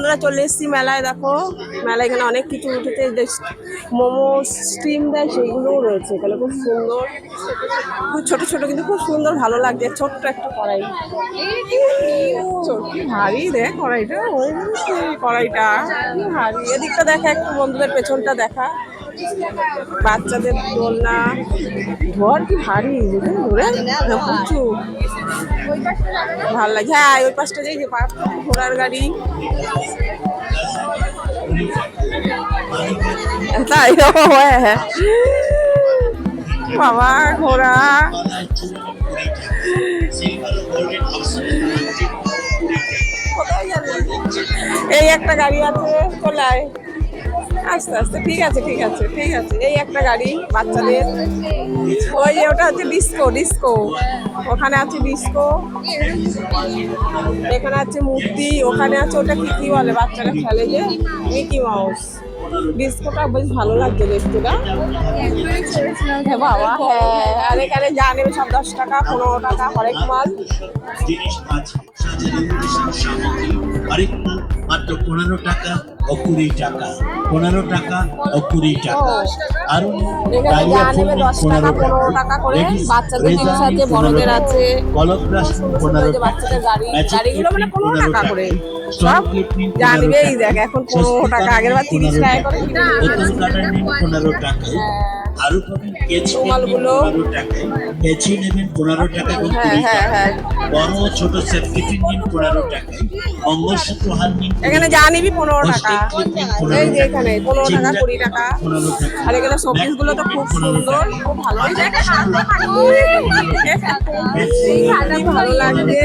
বন্ধুরা চলে এসেছি মেলায়। দেখো মেলায় এখানে অনেক কিছু উঠেছে, মোমো স্টিম দেয় সেইগুলোও রয়েছে এখানে, খুব সুন্দর, খুব ছোট ছোট কিন্তু খুব সুন্দর, ভালো লাগছে। ছোট্ট একটা কড়াই, কি ভারী দেখ কড়াইটা, ওই কড়াইটা কি ভারী। এদিকটা দেখা একটু, বন্ধুদের পেছনটা দেখা, বাচ্চাদের দোলনা, ঘর কি ভারী ঘুরে প্রচুর ভালো লাগে। হ্যাঁ ওই পাশটা যাই, যে ঘোড়ার গাড়ি, তাই হ্যাঁ বাবা ঘোড়া, এই একটা গাড়ি আছে, চলায় আস্তে আস্তে, ঠিক আছে ঠিক আছে ঠিক আছে। এই একটা গাড়ি বাচ্চাদের, ওই যে ওটা হচ্ছে ডিস্কো, ডিস্কো ওখানে আছে ডিস্কো, এখানে আছে মূর্তি, ওখানে আছে ওটা কি কি বলে বাচ্চারা খেলে যে, মিকি মাউস। ডিস্কোটা বেশ ভালো লাগছে দেখতে না বাবা। হ্যাঁ আর এখানে যা নেবে সব 10 টাকা 15 টাকা, হরেক মাল জিনিস আছে। হরেক মাল মাত্র 15 টাকা ও 20 টাকা, 15 টাকা ও 20 টাকা। আর এখানে যা নেবে 10 টাকা 15 টাকা করে। বাচ্চাদের জিনিস আছে, বড়দের আছে, বাচ্চাদের গাড়ি, গাড়িগুলো মানে 15 টাকা করে সব যা নেবে। এই দেখ এখন 15 টাকা, আগের বার 30 টাকা করে বোতল কাটার নিন 15 টাকা। আরো পাবেন কেচি 15 টাকায়, কেচি নেবেন 15 টাকা এবং 20 টাকা। বড় ছোট সেট টিফিন নিন 15 টাকায়, মঙ্গলসূত্র হার নিন। এখানে যা নিবি 15 টাকা। এই যে এখানে 15 টাকা 20 টাকা। আর এখানে শোপিস গুলো তো খুব সুন্দর, খুব ভালো ভালো লাগছে।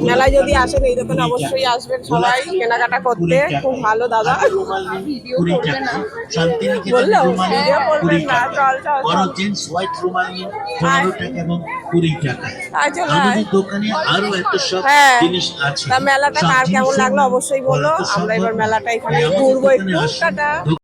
মেলায় যদি আসেন এই দোকানে অবশ্যই আসবেন সবাই কেনাকাটা করতে, খুব ভালো দাদা। বললো ভিডিও করবেন না, চল চল বড় জেন্টস হোয়াইট রুমাল নিন 15 টাকা এবং 20 টাকা। আমাদের দোকানে আরো এত সব জিনিস আছে। তা মেলাটা কার কেমন লাগলো অবশ্যই বলো। আমরা এবার মেলাটা এখানে ঘুরবো একটু, টাটা।